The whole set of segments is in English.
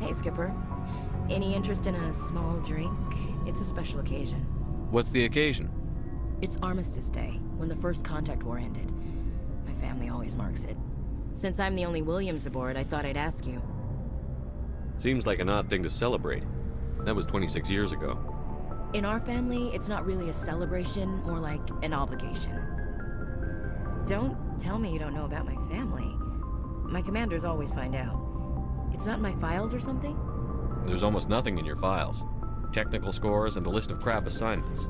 Hey, Skipper. Any interest in a small drink? It's a special occasion. What's the occasion? It's Armistice Day, when the First Contact War ended. My family always marks it. Since I'm the only Williams aboard, I thought I'd ask you. Seems like an odd thing to celebrate. That was 26 years ago. In our family, it's not really a celebration, more like an obligation. Don't tell me you don't know about my family. My commanders always find out. It's not in my files or something? There's almost nothing in your files. Technical scores and a list of crap assignments.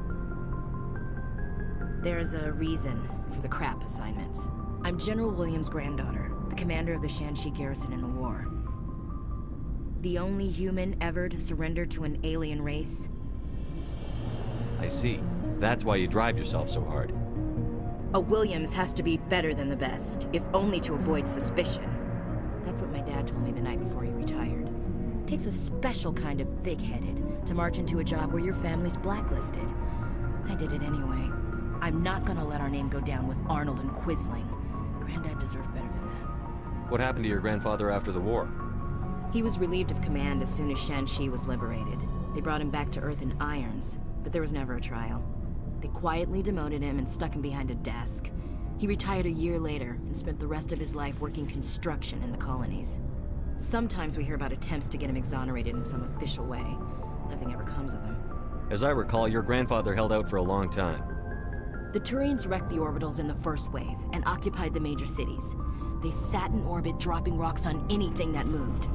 There's a reason for the crap assignments. I'm General Williams' granddaughter, the commander of the Shanxi garrison in the war. The only human ever to surrender to an alien race. I see. That's why you drive yourself so hard. A Williams has to be better than the best, if only to avoid suspicion. That's what my dad told me the night before he retired. It takes a special kind of thick-headed to march into a job where your family's blacklisted. I did it anyway. I'm not gonna let our name go down with Arnold and Quisling. Granddad deserved better than that. What happened to your grandfather after the war? He was relieved of command as soon as Shanxi was liberated. They brought him back to Earth in irons, but there was never a trial. They quietly demoted him and stuck him behind a desk. He retired a year later and spent the rest of his life working construction in the colonies. Sometimes we hear about attempts to get him exonerated in some official way. Nothing ever comes of him. As I recall, your grandfather held out for a long time. The Turians wrecked the orbitals in the first wave and occupied the major cities. They sat in orbit, dropping rocks on anything that moved.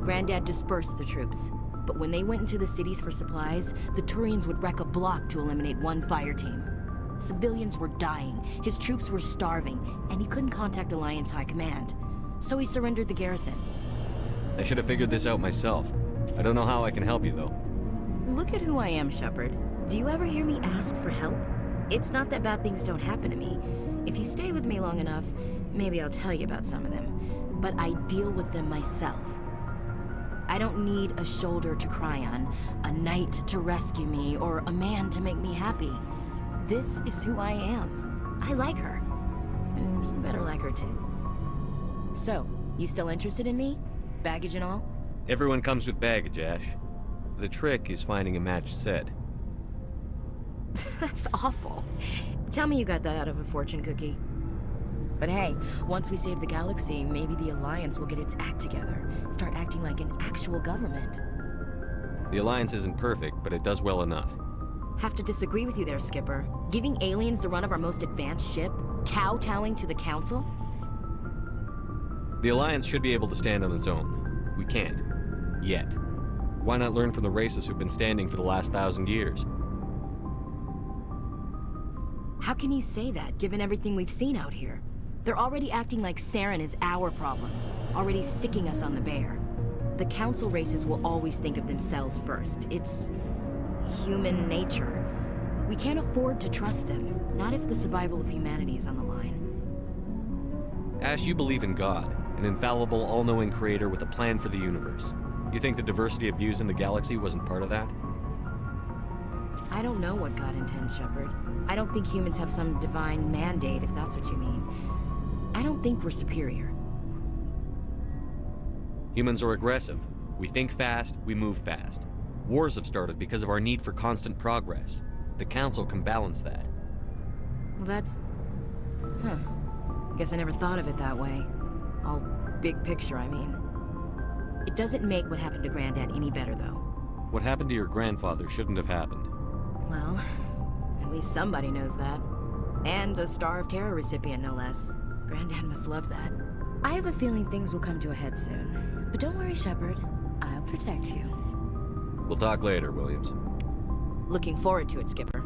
Granddad dispersed the troops, but when they went into the cities for supplies, the Turians would wreck a block to eliminate one fire team. Civilians were dying, his troops were starving, and he couldn't contact Alliance High Command. So he surrendered the garrison. I should have figured this out myself. I don't know how I can help you, though. Look at who I am, Shepard. Do you ever hear me ask for help? It's not that bad things don't happen to me. If you stay with me long enough, maybe I'll tell you about some of them. But I deal with them myself. I don't need a shoulder to cry on, a knight to rescue me, or a man to make me happy. This is who I am. I like her. And you better like her too. So, you still interested in me? Baggage and all? Everyone comes with baggage, Ash. The trick is finding a matched set. That's awful. Tell me you got that out of a fortune cookie. But hey, once we save the galaxy, maybe the Alliance will get its act together. Start acting like an actual government. The Alliance isn't perfect, but it does well enough. Have to disagree with you there, Skipper. Giving aliens the run of our most advanced ship? Kowtowing to the Council? The Alliance should be able to stand on its own. We can't. Yet. Why not learn from the races who've been standing for the last 1,000 years? How can you say that, given everything we've seen out here? They're already acting like Saren is our problem, already sicking us on the bear. The Council races will always think of themselves first. It's human nature. We can't afford to trust them, not if the survival of humanity is on the line. Ash, you believe in God, an infallible, all-knowing creator with a plan for the universe. You think the diversity of views in the galaxy wasn't part of that? I don't know what God intends, Shepard. I don't think humans have some divine mandate, if that's what you mean. I don't think we're superior. Humans are aggressive. We think fast, we move fast. Wars have started because of our need for constant progress. The Council can balance that. Well, that's... Guess I never thought of it that way. All big picture, I mean. It doesn't make what happened to Granddad any better, though. What happened to your grandfather shouldn't have happened. Well, at least somebody knows that. And a Star of Terror recipient, no less. Granddad must love that. I have a feeling things will come to a head soon. But don't worry, Shepard. I'll protect you. We'll talk later, Williams. Looking forward to it, Skipper.